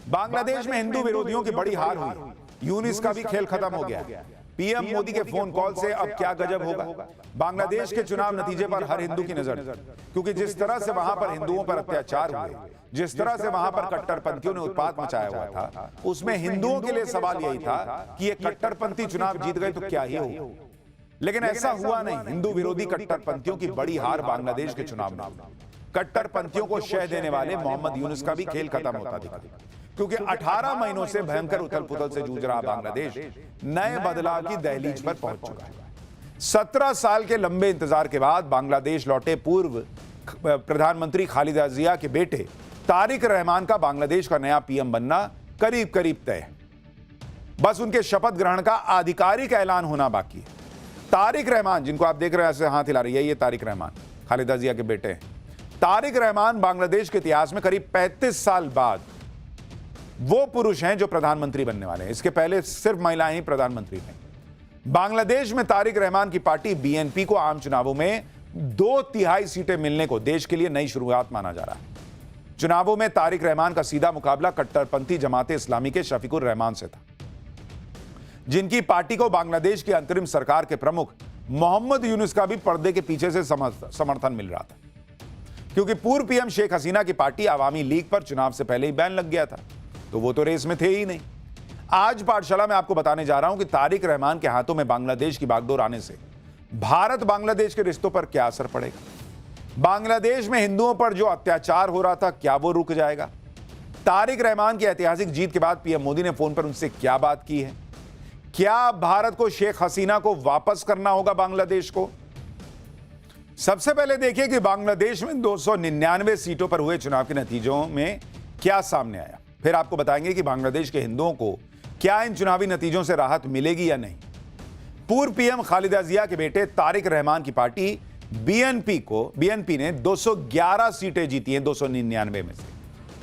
बांग्लादेश में हिंदू विरोधियों की बड़ी हार हुई, यूनिस का भी खेल खत्म हो गया। पीएम मोदी के फोन कॉल से अब क्या गजब होगा। बांग्लादेश के चुनाव नतीजे पर हर हिंदू की नजर, क्योंकि जिस तरह से वहां पर हिंदुओं पर अत्याचार हुए, जिस तरह से वहां पर कट्टरपंथियों ने उत्पात मचाया हुआ था, उसमें हिंदुओं के लिए सवाल यही था कि ये कट्टरपंथी चुनाव जीत गए तो क्या ही हो। लेकिन ऐसा हुआ नहीं। हिंदू विरोधी कट्टरपंथियों की बड़ी हार बांग्लादेश के चुनाव में। कट्टरपंथियों को शह देने वाले मोहम्मद यूनुस का भी खेल खत्म होता दिखा, क्योंकि 18 महीनों से भयंकर उथल पुथल से जूझ रहा बांग्लादेश नए बदलाव की दहलीज पर पहुंच चुका है। 17 साल के लंबे इंतजार के बाद बांग्लादेश लौटे पूर्व प्रधानमंत्री खालिदा जिया के बेटे तारिक रहमान का बांग्लादेश का नया पीएम बनना करीब करीब तय है। बस उनके शपथ ग्रहण का आधिकारिक ऐलान होना बाकी है। तारिक रहमान, जिनको आप देख रहे हैं ऐसे हाथ हिला रही है, ये तारिक रहमान खालिदा जिया के बेटे हैं। तारिक रहमान बांग्लादेश के इतिहास में करीब 35 साल बाद वो पुरुष हैं जो प्रधानमंत्री बनने वाले हैं। इसके पहले सिर्फ महिलाएं ही प्रधानमंत्री थीं। बांग्लादेश में तारिक रहमान की पार्टी बीएनपी को आम चुनावों में 2/3 सीटें मिलने को देश के लिए नई शुरुआत माना जा रहा है। चुनावों में तारिक रहमान का सीधा मुकाबला कट्टरपंथी जमाते इस्लामी के शफीकुर रहमान से था, जिनकी पार्टी को बांग्लादेश की अंतरिम सरकार के प्रमुख मोहम्मद यूनुस का भी पर्दे के पीछे से समर्थन मिल रहा था, क्योंकि पूर्व पीएम शेख हसीना की पार्टी अवामी लीग पर चुनाव से पहले ही बैन लग गया था, तो वो तो रेस में थे ही नहीं। आज पाठशाला में आपको बताने जा रहा हूं कि तारिक रहमान के हाथों में बांग्लादेश की बागडोर आने से भारत बांग्लादेश के रिश्तों पर क्या असर पड़ेगा। बांग्लादेश में हिंदुओं पर जो अत्याचार हो रहा था, क्या वो रुक जाएगा। तारिक रहमान की ऐतिहासिक जीत के बाद पीएम मोदी ने फोन पर उनसे क्या बात की है। क्या भारत को शेख हसीना को वापस करना होगा बांग्लादेश को। सबसे पहले देखिए कि बांग्लादेश में 299 सीटों पर हुए चुनाव के नतीजों में क्या सामने आया। फिर आपको बताएंगे कि बांग्लादेश के हिंदुओं को क्या इन चुनावी नतीजों से राहत मिलेगी या नहीं। पूर्व पीएम खालिदा जिया के बेटे तारिक रहमान की पार्टी बीएनपी ने 211 सीटें जीती हैं 299 में से।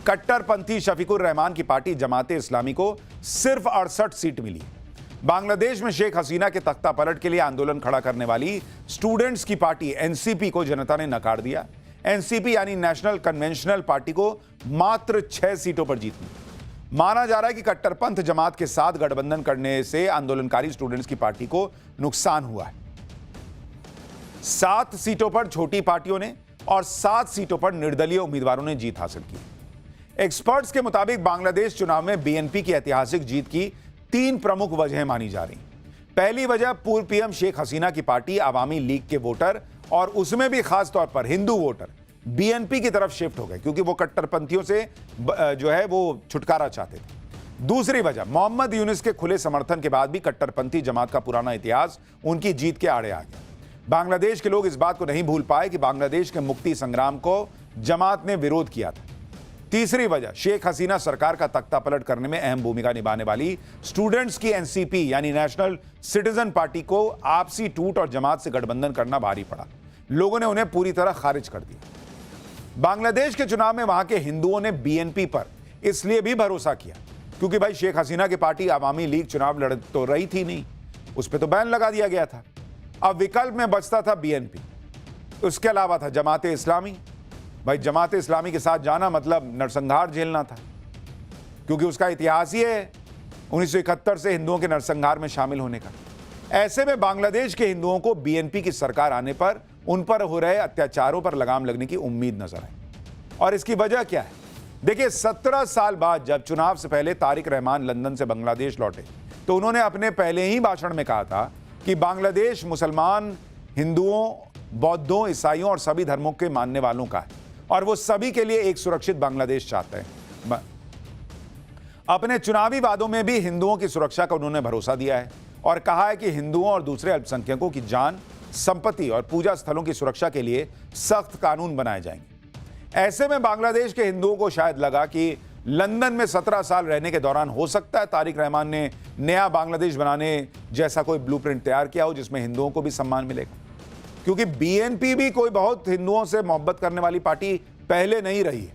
कट्टरपंथी शफीकुर रहमान की पार्टी जमाते इस्लामी को सिर्फ 68 सीट मिली। बांग्लादेश में शेख हसीना के तख्ता पलट के लिए आंदोलन खड़ा करने वाली स्टूडेंट्स की पार्टी एनसीपी को जनता ने नकार दिया। एनसीपी यानी नेशनल कन्वेंशनल पार्टी को मात्र 6 सीटों पर जीती। माना जा रहा है कि कट्टरपंथ जमात के साथ गठबंधन करने से आंदोलनकारी स्टूडेंट्स की पार्टी को नुकसान हुआ है। 7 सीटों पर छोटी पार्टियों ने और 7 सीटों पर निर्दलीय उम्मीदवारों ने जीत हासिल की। एक्सपर्ट्स के मुताबिक बांग्लादेश चुनाव में बीएनपी की ऐतिहासिक जीत की 3 प्रमुख वजहें मानी जा रही। पहली वजह पूर्व पीएम शेख हसीना की पार्टी अवामी लीग के वोटर, और उसमें भी खास तौर पर हिंदू वोटर बीएनपी की तरफ शिफ्ट हो गए, क्योंकि वो कट्टरपंथियों से जो है वो छुटकारा चाहते थे। दूसरी वजह, मोहम्मद यूनुस के खुले समर्थन के बाद भी कट्टरपंथी जमात का पुराना इतिहास उनकी जीत के आड़े आ गया। बांग्लादेश के लोग इस बात को नहीं भूल पाए कि बांग्लादेश के मुक्ति संग्राम को जमात ने विरोध किया था। तीसरी वजह, शेख हसीना सरकार का तख्ता पलट करने में अहम भूमिका निभाने वाली स्टूडेंट्स की एनसीपी यानी नेशनल सिटीजन पार्टी को आपसी टूट और जमात से गठबंधन करना भारी पड़ा। लोगों ने उन्हें पूरी तरह खारिज कर दिया। बांग्लादेश के चुनाव में वहां के हिंदुओं ने बीएनपी पर इसलिए भी भरोसा किया क्योंकि भाई शेख हसीना की पार्टी अवामी लीग चुनाव लड़ तो रही थी नहीं, उस पर तो बैन लगा दिया गया था। अब विकल्प में बचता था बीएनपी, उसके अलावा था जमाते इस्लामी। भाई जमाते इस्लामी के साथ जाना मतलब नरसंहार झेलना था, क्योंकि उसका इतिहास ही है 1971 से हिंदुओं के नरसंहार में शामिल होने का। ऐसे में बांग्लादेश के हिंदुओं को बीएनपी की सरकार आने पर उन पर हो रहे अत्याचारों पर लगाम लगने की उम्मीद नजर आई। और इसकी वजह क्या है? देखिए, 17 साल बाद जब चुनाव से पहले तारिक रहमान लंदन से बांग्लादेश लौटे तो उन्होंने अपने पहले ही भाषण में कहा था कि बांग्लादेश मुसलमान, हिंदुओं, बौद्धों, ईसाइयों और सभी धर्मों के मानने वालों का है और वो सभी के लिए एक सुरक्षित बांग्लादेश चाहते हैं। अपने चुनावी वादों में भी हिंदुओं की सुरक्षा का उन्होंने भरोसा दिया है और कहा है कि हिंदुओं और दूसरे अल्पसंख्यकों की जान, संपत्ति और पूजा स्थलों की सुरक्षा के लिए सख्त कानून बनाए जाएंगे। ऐसे में बांग्लादेश के हिंदुओं को शायद लगा कि लंदन में 17 साल रहने के दौरान हो सकता है तारिक रहमान ने नया बांग्लादेश बनाने जैसा कोई ब्लूप्रिंट तैयार किया हो जिसमें हिंदुओं को भी सम्मान मिलेगा, क्योंकि बीएनपी भी कोई बहुत हिंदुओं से मोहब्बत करने वाली पार्टी पहले नहीं रही है।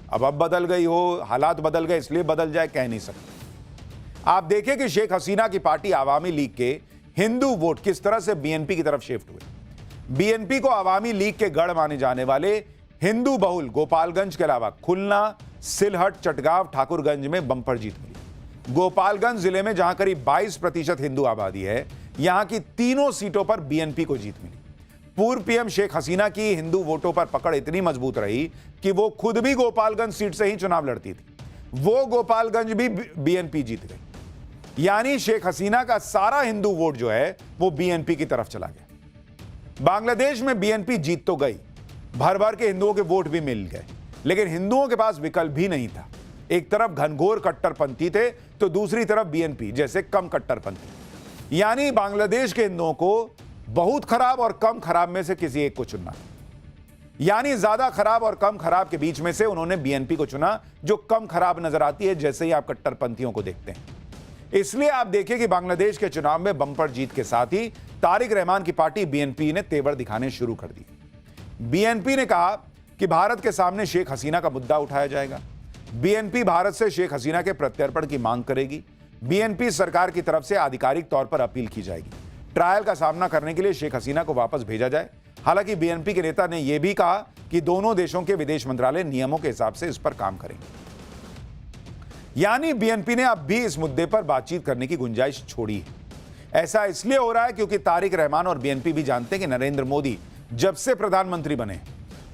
अब बदल गई हो, हालात बदल गए इसलिए बदल जाए, कह नहीं सकते। आप देखिए कि शेख हसीना की पार्टी अवामी लीग के हिंदू वोट किस तरह से बीएनपी की तरफ शिफ्ट हुए। बीएनपी को अवामी लीग के गढ़ माने जाने वाले हिंदू बहुल गोपालगंज के अलावा खुलना, सिलहट, चटगांव, ठाकुरगंज में बम्पर जीत मिली। गोपालगंज जिले में जहां करीब 22% हिंदू आबादी है, यहां की तीनों सीटों पर बीएनपी को जीत मिली। पूर्व पीएम शेख हसीना की हिंदू वोटों पर पकड़ इतनी मजबूत रही कि वो खुद भी गोपालगंज सीट से ही चुनाव लड़ती थी। वो गोपालगंज भी बीएनपी जीत गई। यानी शेख हसीना का सारा हिंदू वोट जो है वो बीएनपी की तरफ चला गया। बांग्लादेश में बीएनपी जीत तो गई, भर भर के हिंदुओं के वोट भी मिल गए, लेकिन हिंदुओं के पास विकल्प भी नहीं था। एक तरफ घनघोर कट्टरपंथी थे तो दूसरी तरफ बीएनपी जैसे कम कट्टरपंथी। यानी बांग्लादेश के हिंदुओं को बहुत खराब और कम खराब में से किसी एक को चुनना। यानी ज्यादा खराब और कम खराब के बीच में से उन्होंने बीएनपी को चुना, जो कम खराब नजर आती है जैसे ही आप कट्टरपंथियों को देखते हैं। इसलिए आप देखिए कि बांग्लादेश के चुनाव में बम्पर जीत के साथ ही तारिक रहमान की पार्टी बीएनपी ने तेवर दिखाने शुरू कर दिए। बीएनपी ने कहा कि भारत के सामने शेख हसीना का मुद्दा उठाया जाएगा। बीएनपी भारत से शेख हसीना के प्रत्यर्पण की मांग करेगी। बीएनपी सरकार की तरफ से आधिकारिक तौर पर अपील की जाएगी, ट्रायल का सामना करने के लिए शेख हसीना को वापस भेजा जाए। हालांकि बीएनपी के नेता ने यह भी कहा कि दोनों देशों के विदेश मंत्रालय नियमों के हिसाब से इस पर काम करेंगे। यानी बीएनपी ने अब भी इस मुद्दे पर बातचीत करने की गुंजाइश छोड़ी है। ऐसा इसलिए हो रहा है क्योंकि तारिक रहमान और बीएनपी भी जानते हैं कि नरेंद्र मोदी जब से प्रधानमंत्री बने,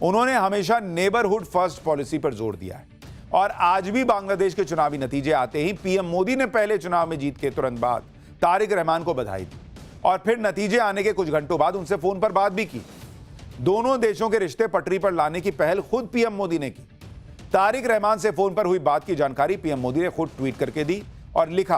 उन्होंने हमेशा नेबरहुड फर्स्ट पॉलिसी पर जोर दिया है। और आज भी बांग्लादेश के चुनावी नतीजे आते ही पीएम मोदी ने पहले चुनाव में जीत के तुरंत बाद तारिक रहमान को बधाई दी और फिर नतीजे आने के कुछ घंटों बाद उनसे फोन पर बात भी की। दोनों देशों के रिश्ते पटरी पर लाने की पहल खुद पीएम मोदी ने की। तारिक रहमान से फोन पर हुई बात की जानकारी पीएम मोदी ने खुद ट्वीट करके दी और लिखा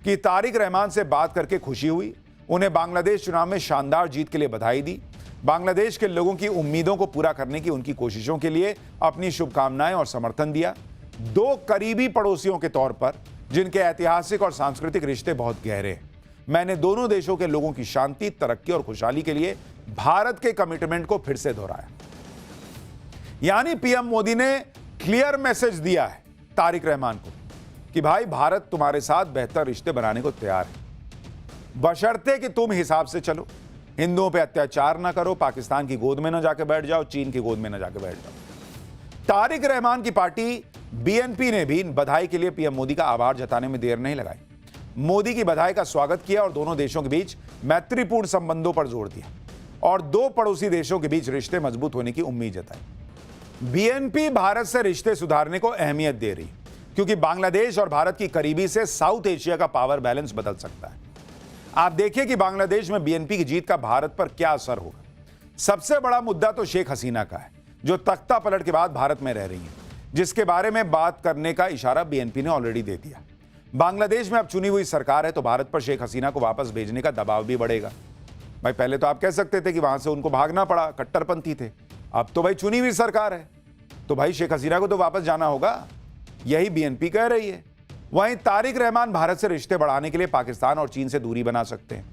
कि तारिक रहमान से बात करके खुशी हुई, उन्हें बांग्लादेश चुनाव में शानदार जीत के लिए बधाई दी। बांग्लादेश के लोगों की उम्मीदों को पूरा करने की उनकी कोशिशों के लिए अपनी शुभकामनाएं और समर्थन दिया। दो करीबी पड़ोसियों के तौर पर जिनके ऐतिहासिक और सांस्कृतिक रिश्ते बहुत गहरे हैं, मैंने दोनों देशों के लोगों की शांति, तरक्की और खुशहाली के लिए भारत के कमिटमेंट को फिर से दोहराया। यानी पीएम मोदी ने क्लियर मैसेज दिया है तारिक रहमान को कि भाई भारत तुम्हारे साथ बेहतर रिश्ते बनाने को तैयार है, बशर्ते कि तुम हिसाब से चलो, हिंदुओं पे अत्याचार ना करो, पाकिस्तान की गोद में ना जाके बैठ जाओ, चीन की गोद में ना जाके बैठ जाओ। तारिक रहमान की पार्टी बीएनपी ने भी बधाई के लिए पीएम मोदी का आभार जताने में देर नहीं लगाई। मोदी की बधाई का स्वागत किया और दोनों देशों के बीच मैत्रीपूर्ण संबंधों पर जोर दिया और दो पड़ोसी देशों के बीच रिश्ते मजबूत होने की उम्मीद जताई। बीएनपी भारत से रिश्ते सुधारने को अहमियत दे रही क्योंकि बांग्लादेश और भारत की करीबी से साउथ एशिया का पावर बैलेंस बदल सकता है। आप देखिए कि बांग्लादेश में बीएनपी की जीत का भारत पर क्या असर होगा। सबसे बड़ा मुद्दा तो शेख हसीना का है, जो तख्ता पलट के बाद भारत में रह रही हैं, जिसके बारे में बात करने का इशारा बीएनपी ने ऑलरेडी दे दिया। बांग्लादेश में अब चुनी हुई सरकार है तो भारत पर शेख हसीना को वापस भेजने का दबाव भी बढ़ेगा। भाई पहले तो आप कह सकते थे कि वहां से उनको भागना पड़ा, कट्टरपंथी थे, अब तो भाई चुनी हुई सरकार है तो भाई शेख हसीना को तो वापस जाना होगा, यही बीएनपी कह रही है। वहीं तारिक रहमान भारत से रिश्ते बढ़ाने के लिए पाकिस्तान और चीन से दूरी बना सकते हैं।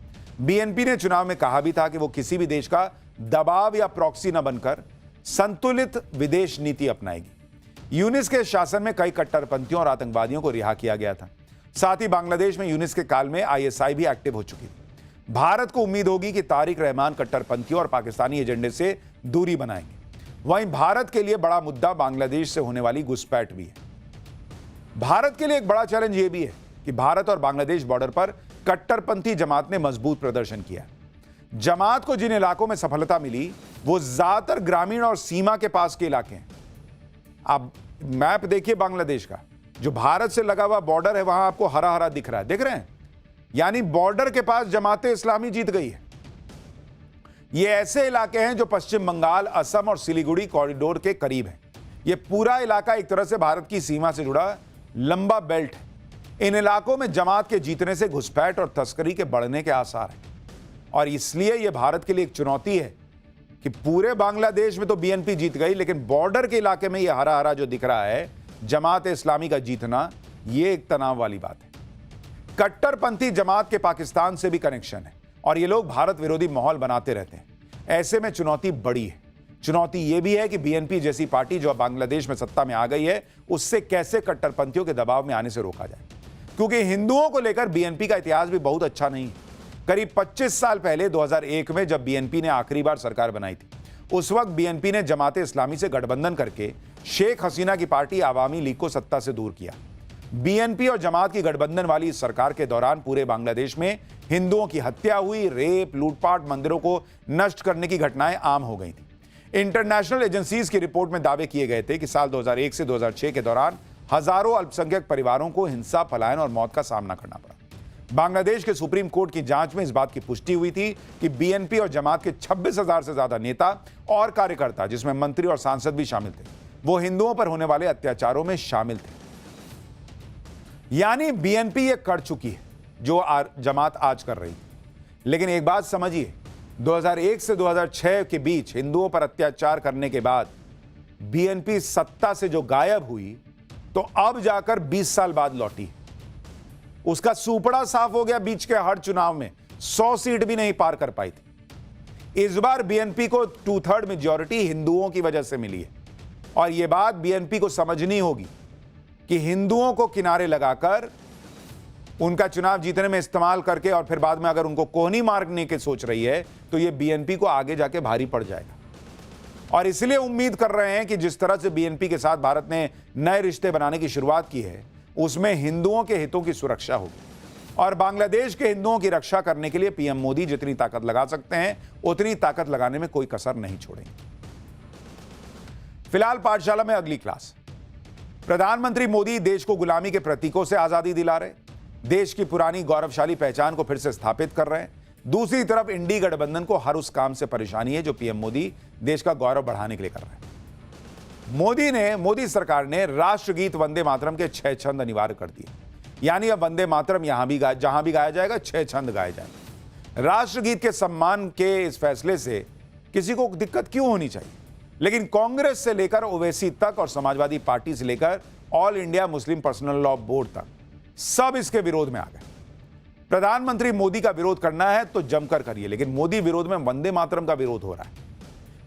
बीएनपी ने चुनाव में कहा भी था कि वो किसी भी देश का दबाव या प्रॉक्सी न बनकर संतुलित विदेश नीति अपनाएगी। यूनिस के शासन में कई कट्टरपंथियों और आतंकवादियों को रिहा किया गया था। साथ ही बांग्लादेश में यूनिस के काल में आईएसआई भी एक्टिव हो चुकी थी। भारत को उम्मीद होगी कि तारिक रहमान कट्टरपंथियों और पाकिस्तानी एजेंडे से दूरी बनाएंगे। वहीं भारत के लिए बड़ा मुद्दा बांग्लादेश से होने वाली घुसपैठ भी है। भारत के लिए एक बड़ा चैलेंज यह भी है कि भारत और बांग्लादेश बॉर्डर पर कट्टरपंथी जमात ने मजबूत प्रदर्शन किया। जमात को जिन इलाकों में सफलता मिली वो ज्यादातर ग्रामीण और सीमा के पास के इलाके हैं। आप मैप देखिए बांग्लादेश का, जो भारत से लगा हुआ बॉर्डर है वहां आपको हरा हरा दिख रहा है, दिख रहे हैं? यानी बॉर्डर के पास जमाते इस्लामी जीत गई है। ये ऐसे इलाके हैं जो पश्चिम बंगाल, असम और सिलीगुड़ी कॉरिडोर के करीब हैं। ये पूरा इलाका एक तरह से भारत की सीमा से जुड़ा लंबा बेल्ट है। इन इलाकों में जमात के जीतने से घुसपैठ और तस्करी के बढ़ने के आसार हैं और इसलिए यह भारत के लिए एक चुनौती है कि पूरे बांग्लादेश में तो बीएनपी जीत गई, लेकिन बॉर्डर के इलाके में यह हरा हरा जो दिख रहा है जमात इस्लामी का जीतना, यह एक तनाव वाली बात है। कट्टरपंथी जमात के पाकिस्तान से भी कनेक्शन है और ये लोग भारत विरोधी माहौल बनाते रहते हैं। ऐसे में चुनौती बड़ी है। चुनौती यह भी है कि बीएनपी जैसी पार्टी जो बांग्लादेश में सत्ता में आ गई है, उससे कैसे कट्टरपंथियों के दबाव में आने से रोका जाए, क्योंकि हिंदुओं को लेकर बीएनपी का इतिहास भी बहुत अच्छा नहीं है। करीब 25 साल पहले 2001 में जब बीएनपी ने आखिरी बार सरकार बनाई थी, उस वक्त बीएनपी ने जमाते इस्लामी से गठबंधन करके शेख हसीना की पार्टी आवामी लीग को सत्ता से दूर किया। बीएनपी और जमात की गठबंधन वाली इस सरकार के दौरान पूरे बांग्लादेश में हिंदुओं की हत्या हुई, रेप, लूटपाट, मंदिरों को नष्ट करने की घटनाएं आम हो गई थी। इंटरनेशनल एजेंसीज की रिपोर्ट में दावे किए गए थे कि साल 2001 से 2006 के दौरान हजारों अल्पसंख्यक परिवारों को हिंसा, पलायन और मौत का सामना करना पड़ा। बांग्लादेश के सुप्रीम कोर्ट की जांच में इस बात की पुष्टि हुई थी कि बीएनपी और जमात के 26,000 से ज्यादा नेता और कार्यकर्ता, जिसमें मंत्री और सांसद भी शामिल थे, वो हिंदुओं पर होने वाले अत्याचारों में शामिल थे। यानी बीएनपी ये कर चुकी है जो जमात आज कर रही है। लेकिन एक बात समझिए, 2001 से 2006 के बीच हिंदुओं पर अत्याचार करने के बाद बीएनपी सत्ता से जो गायब हुई, तो अब जाकर 20 साल बाद लौटी। उसका सूपड़ा साफ हो गया। बीच के हर चुनाव में 100 सीट भी नहीं पार कर पाई थी। इस बार बीएनपी को 2/3 मेजॉरिटी हिंदुओं की वजह से मिली है। और यह बात बीएनपी को समझनी होगी कि हिंदुओं को किनारे लगाकर उनका चुनाव जीतने में इस्तेमाल करके और फिर बाद में अगर उनको कोहनी मारने की सोच रही है, तो यह बीएनपी को आगे जाके भारी पड़ जाएगा। और इसलिए उम्मीद कर रहे हैं कि जिस तरह से बीएनपी के साथ भारत ने नए रिश्ते बनाने की शुरुआत की है, उसमें हिंदुओं के हितों की सुरक्षा होगी। और बांग्लादेश के हिंदुओं की रक्षा करने के लिए पीएम मोदी जितनी ताकत लगा सकते हैं, उतनी ताकत लगाने में कोई कसर नहीं छोड़ेंगे। फिलहाल पाठशाला में अगली क्लास। प्रधानमंत्री मोदी देश को गुलामी के प्रतीकों से आजादी दिला रहे, देश की पुरानी गौरवशाली पहचान को फिर से स्थापित कर रहे हैं। दूसरी तरफ इंडी गठबंधन को हर उस काम से परेशानी है जो पीएम मोदी देश का गौरव बढ़ाने के लिए कर रहे हैं। मोदी सरकार ने राष्ट्रगीत वंदे मातरम के 6 छंद अनिवार्य कर दिए। यानी अब वंदे मातरम जहां भी गाया जाएगा, 6 छंद गाए जाएंगे। राष्ट्रगीत के सम्मान के इस फैसले से किसी को दिक्कत क्यों होनी चाहिए? लेकिन कांग्रेस से लेकर ओवैसी तक और समाजवादी पार्टी से लेकर all India Muslim personal law board तक सब इसके विरोध में आ गए। प्रधानमंत्री मोदी का विरोध करना है तो जमकर करिए, लेकिन मोदी विरोध में वंदे मातरम का विरोध हो रहा है।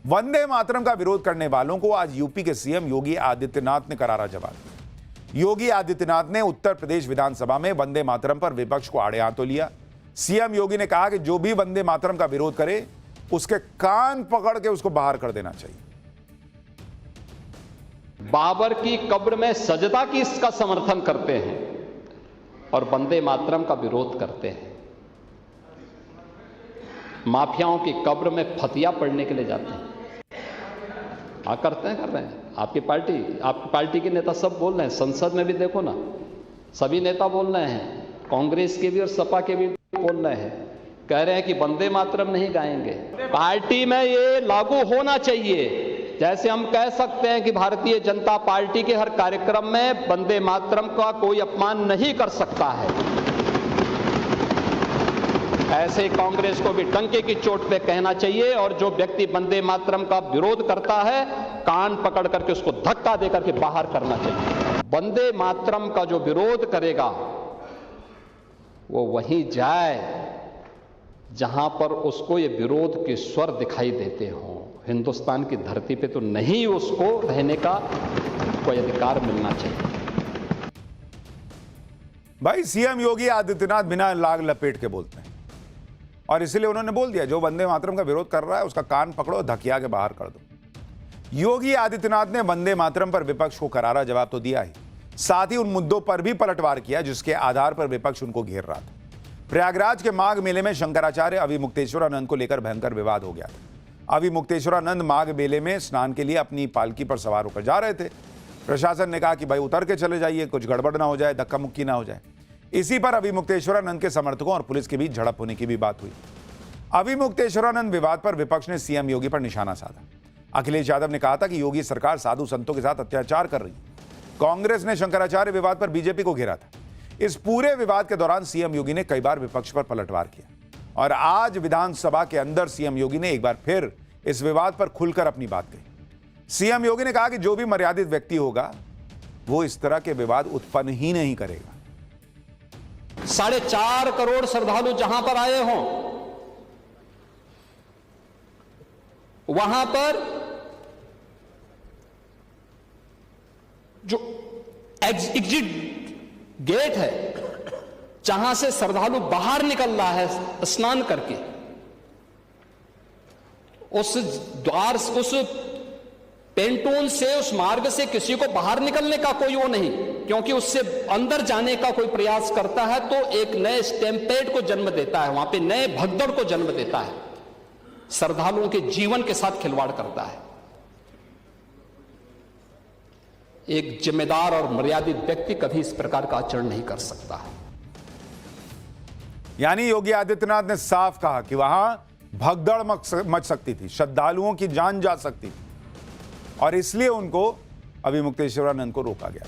वंदे मातरम का विरोध करने वालों को आज यूपी के सीएम योगी आदित्यनाथ ने करारा जवाब दिया। योगी आदित्यनाथ ने उत्तर प्रदेश विधानसभा में वंदे मातरम पर विपक्ष को आड़े हाथों लिया। सीएम योगी ने कहा कि जो भी वंदे मातरम का विरोध करे, उसके कान पकड़ के उसको बाहर कर देना चाहिए। बाबर की कब्र में सजदा की इसका समर्थन करते हैं और वंदे मातरम का विरोध करते हैं। माफियाओं की कब्र में फतिया पढ़ने के लिए जाते हैं। कर रहे हैं। आपकी पार्टी के नेता सब बोल रहे हैं। संसद में भी देखो ना, सभी नेता बोल रहे हैं, कांग्रेस के भी और सपा के भी बोल रहे हैं, कह रहे हैं कि वंदे मातरम नहीं गाएंगे। पार्टी में ये लागू होना चाहिए। जैसे हम कह सकते हैं कि भारतीय जनता पार्टी के हर कार्यक्रम में वंदे मातरम का कोई अपमान नहीं कर सकता है, ऐसे कांग्रेस को भी डंके की चोट पे कहना चाहिए। और जो व्यक्ति वंदे मातरम का विरोध करता है, कान पकड़ करके उसको धक्का दे करके बाहर करना चाहिए। वंदे मातरम का जो विरोध करेगा वो वहीं जाए जहां पर उसको ये विरोध के स्वर दिखाई देते हों। हिंदुस्तान की धरती पे तो नहीं उसको रहने का कोई अधिकार मिलना चाहिए। भाई, सीएम योगी आदित्यनाथ बिना लाग लपेट के बोलते हैं और इसलिए उन्होंने बोल दिया जो वंदे मातरम का विरोध कर रहा है उसका कान पकड़ो, धकिया के बाहर कर दो। योगी आदित्यनाथ ने वंदे मातरम पर विपक्ष को करारा जवाब तो दिया ही, साथ ही उन मुद्दों पर भी पलटवार किया जिसके आधार पर विपक्ष उनको घेर रहा था। प्रयागराज के माघ मेले में शंकराचार्य अविमुक्तेश्वरानंद को लेकर भयंकर विवाद हो गया था। अविमुक्तेश्वरानंद माघ मेले में स्नान के लिए अपनी पालकी पर सवार होकर जा रहे थे। प्रशासन ने कहा कि भाई उतर के चले जाइए, कुछ गड़बड़ ना हो जाए, धक्का मुक्की ना हो जाए। इसी पर अविमुक्तेश्वरानंद के समर्थकों और पुलिस के बीच झड़प होने की भी बात हुई। अविमुक्तेश्वरानंद विवाद पर विपक्ष ने सीएम योगी पर निशाना साधा। अखिलेश यादव ने कहा था कि योगी सरकार साधु संतों के साथ अत्याचार कर रही है। कांग्रेस ने शंकराचार्य विवाद पर बीजेपी को घेरा था। इस पूरे विवाद के दौरान सीएम योगी ने कई बार विपक्ष पर पलटवार किया और आज विधानसभा के अंदर सीएम योगी ने एक बार फिर इस विवाद पर खुलकर अपनी बात कही। सीएम योगी ने कहा कि जो भी मर्यादित व्यक्ति होगा वो इस तरह के विवाद उत्पन्न ही नहीं करेगा। 4.5 करोड़ श्रद्धालु जहां पर आए हों, वहां पर जो एग्जिट गेट है जहां से श्रद्धालु बाहर निकल रहा है स्नान करके, उस द्वार, उस पेंटून से, उस मार्ग से किसी को बाहर निकलने का कोई वो नहीं, क्योंकि उससे अंदर जाने का कोई प्रयास करता है तो एक नए स्टैम्पेड को जन्म देता है, वहां पे नए भगदड़ को जन्म देता है, श्रद्धालुओं के जीवन के साथ खिलवाड़ करता है। एक जिम्मेदार और मर्यादित व्यक्ति कभी इस प्रकार का आचरण नहीं कर सकता है। यानी योगी आदित्यनाथ ने साफ कहा कि वहां भगदड़ मच सकती थी, श्रद्धालुओं की जान जा सकती थी, और इसलिए उनको अभी मुक्तेश्वरानंद को रोका गया।